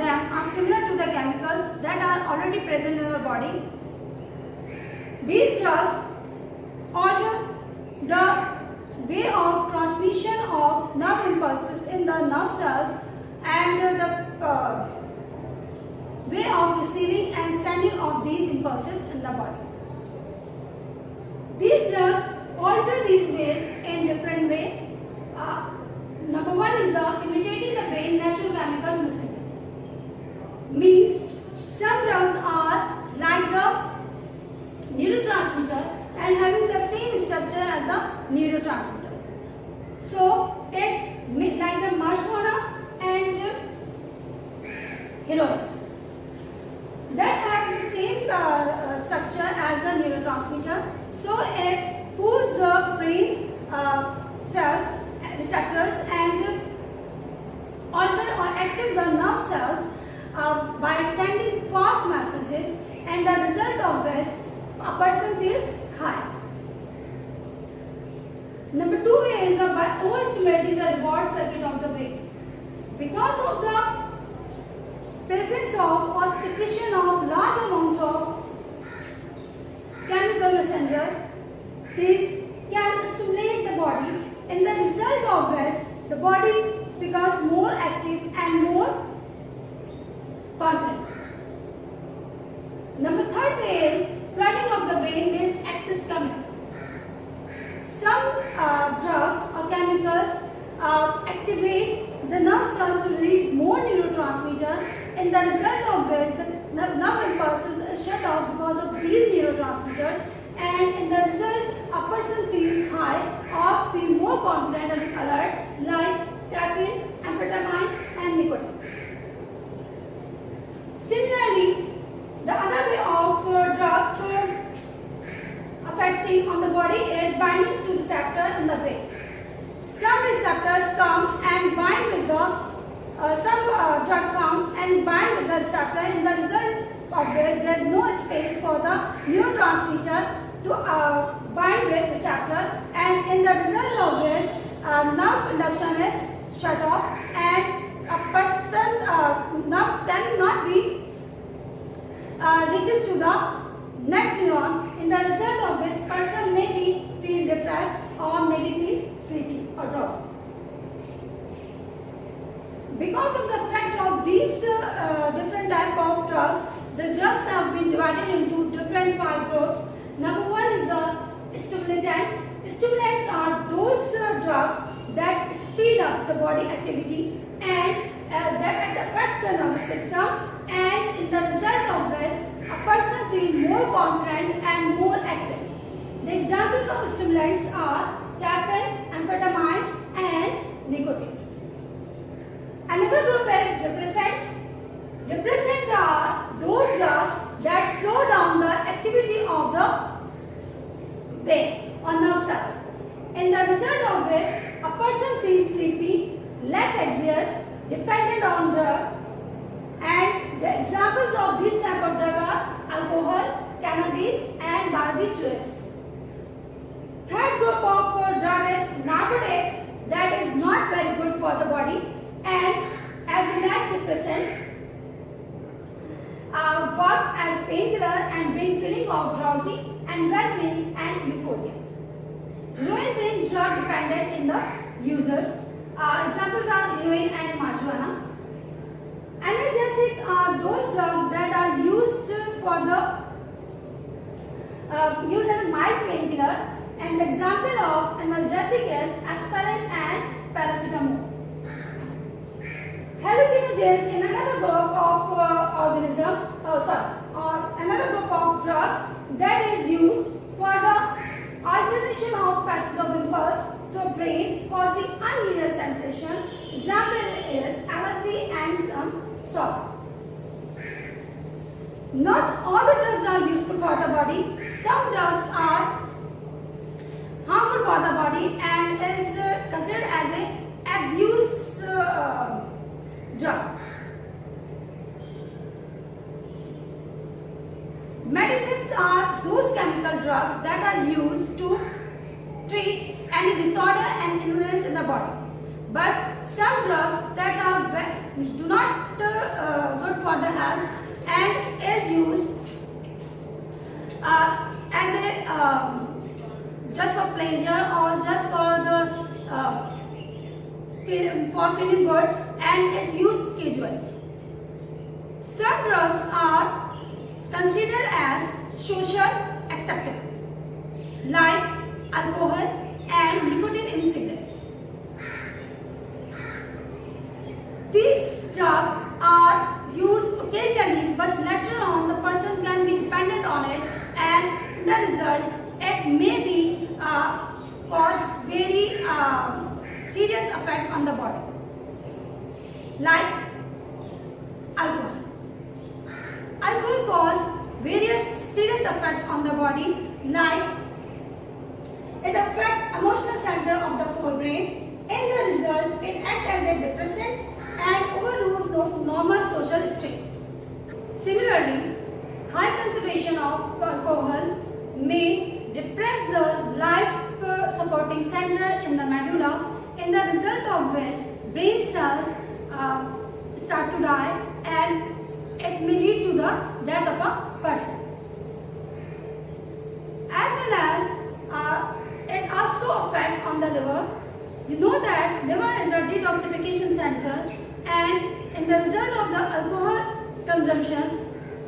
them are similar to the chemicals that are already present in our body. These drugs alter the way of transmission of nerve impulses in the nerve cells and the way of receiving and sending of these impulses in the body. These drugs alter these ways in different ways. Number one is the imitating the brain natural chemical messenger. Means some drugs are like the neurotransmitter and having the same structure as a neurotransmitter. So it like the marijuana and heroin that have the same structure as a neurotransmitter. So it pulls the brain cells, receptors, and alter or active the nerve cells by sending fast messages, and the result of which a person feels high. Number two is by overstimulating the reward circuit of the brain. Because of the presence of or secretion of large amount of chemical messenger, this can stimulate the body, and the result of which the body becomes more active and more confident. Number third way is flooding of the brain with excess chemical. Some drugs or chemicals activate the nerve cells to release more neurotransmitters, and the result of which the nerve impulses are shut off because of these neurotransmitters, and in the result a person feels high or feel more confident and alert, like caffeine, amphetamine and nicotine. Similarly, the other way of drug affecting on the body is binding to receptor in the brain. Some receptors come and bind with the drug come and bind with the receptor, in the result of which there is no space for the neurotransmitter to bind with receptor, and in the result of which nerve conduction is shut off, and a person nerve cannot be reaches to the next neuron, in the result of which person may be feel depressed or maybe feel sleepy or drowsy. Because of the effect of these different type of drugs, the drugs have been divided into different 5 groups. Number one is the stimulant. Stimulants are those drugs that speed up the body activity and that affect the nervous system, and in the result of which a person feels more confident and more active. The examples of stimulants are caffeine, amphetamines and nicotine. Another group is depressant. Depressants are those drugs that slow down the activity of the brain or nerve cells, in the result of which a person feels sleepy, less anxious, dependent on drug, and the examples of this type of drug are alcohol, cannabis and barbiturates. Third group of drug is narcotics, that is not very good for the body, and as an antidepressant work as painkiller and bring feeling of drowsy and well-being and euphoria. Heroin brings drug dependent in the users. Examples are heroin and marijuana. Analgesic are those drugs that are used for the used as a mild painkiller, and the example of analgesic is aspirin and paracetamol. Hallucinogens in another group of another group of drug that is used for the alternation of passages of impulse to the brain causing unusual sensation. Example is LSD and some salt. Not all the drugs are useful for the body. Some drugs are harmful for the body and is considered as an abuse drug. Medicines are those chemical drugs that are used to treat any disorder and illness in the body. But some drugs that are do not as a just for pleasure or just for the for feeling good, and is used casually. Some drugs are considered as social acceptable, like alcohol and nicotine in cigarette. These drugs are used occasionally, but later on the person can be dependent on it, and the result it may be cause very serious effect on the body, like alcohol. Alcohol cause various serious effect on the body, like it affects emotional center of the forebrain. In the result, it acts as a depressant and overrules normal social state. Similarly, high concentration of alcohol may depress the life supporting center in the medulla, in the result of which brain cells start to die, and it may lead to the death of a person. As well as it also affects on the liver. You know that liver is the detoxification center, and in the result of the alcohol consumption,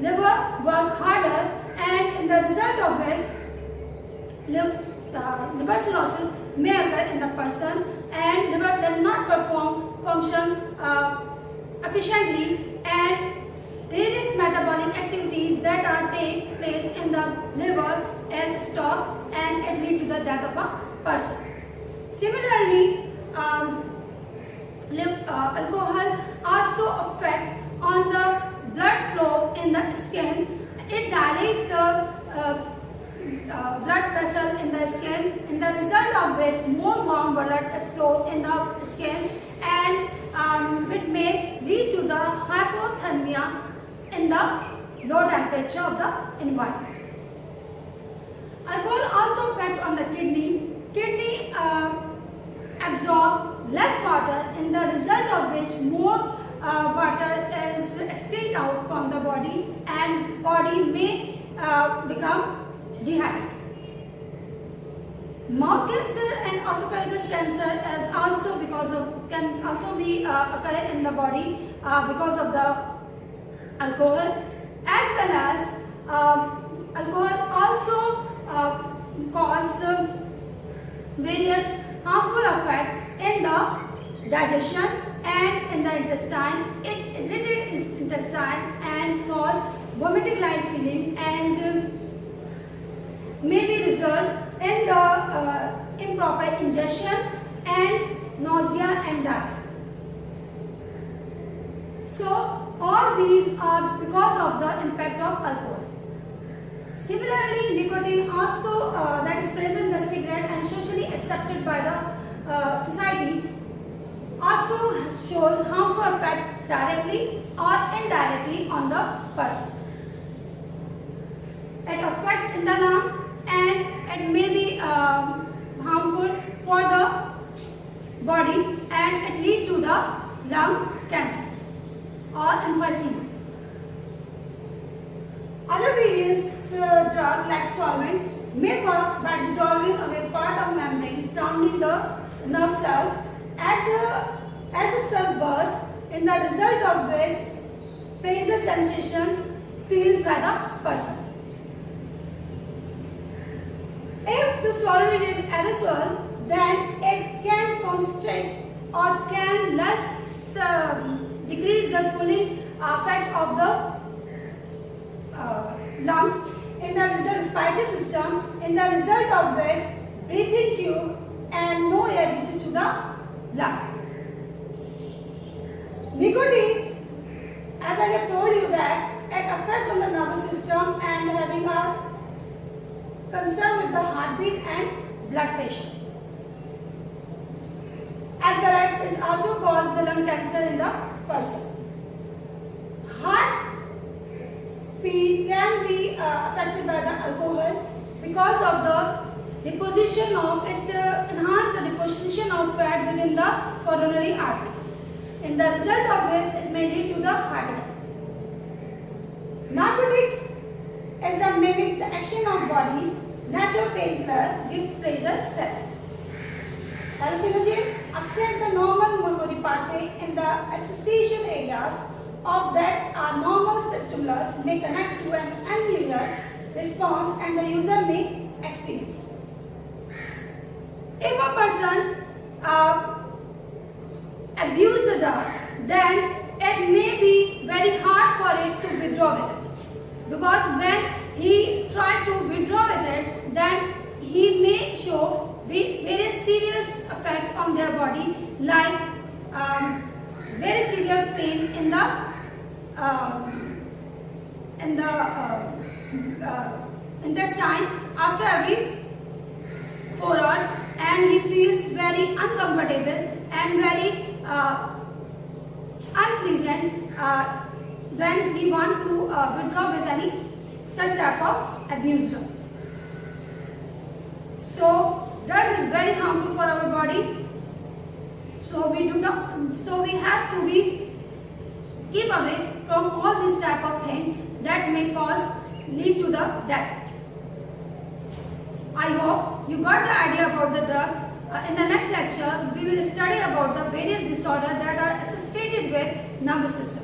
liver work harder, and in the result of which liver cirrhosis may occur in the person, and liver does not function efficiently, and various metabolic activities that are take place in the liver and stop, and it lead to the death of a person. Similarly, alcohol also affect on the blood flow in the skin. It dilates the blood vessel in the skin, in the result of which more warm blood is flowed in the skin, and it may lead to the hypothermia in the low temperature of the environment. Alcohol also affects on the kidney. Kidney absorb less water, in the result of which more water is excreted out from the body, and body may become dehydrated. Mouth cancer and esophagus cancer is also can also be occur in the body because of the alcohol, as well as alcohol also cause various harmful effects in the digestion and in the intestine. It irritates intestine and cause vomiting like feeling, and may be result in the improper ingestion and nausea and diarrhea. So all these are because of the impact of alcohol. Similarly, nicotine also that is present in the cigarette and socially accepted by the society also shows harmful effect directly or indirectly on the person. It affects in the lung, and it may be harmful for the body, and it leads to the lung cancer or emphysema. Other various drugs like solvent may work by dissolving away part of membrane surrounding the nerve cells as the cell bursts, in the result of which pleasure sensation feels by the person. If the solvent is aerosol, then it can constrict or can less decrease the cooling effect of the lungs, in the respiratory system, in the result of which breathing tube and no air reaches to the lung. Nicotine, as I have told you that it affects on the nervous system and having a concern with the heartbeat and blood pressure. As well as it also causes the lung cancer in the person. Heartbeat can be affected by the alcohol because of the deposition of it, enhance the deposition of fat within the coronary artery, in the result of which it may lead to the heart attack. Narcotics is a mimic with the action of body's natural painkiller give pleasure cells. Hallucinogen upset the normal memory pathway in the association areas of that are normal stimulus may connect to an unusual response and the user may experience. If a person abuse the drug, then it may be very hard for it to withdraw with it. Because when he try to withdraw with it, then he may show various serious effects on their body, like very severe pain in the intestine after every 4 hours, and he feels very uncomfortable and very unpleasant when we want to withdraw with any such type of abuse drug. So drug is very harmful for our body. So we have to keep away from all this type of thing that may lead to the death. I hope you got the idea about the drug. In the next lecture, we will study about the various disorders that are associated with nervous system.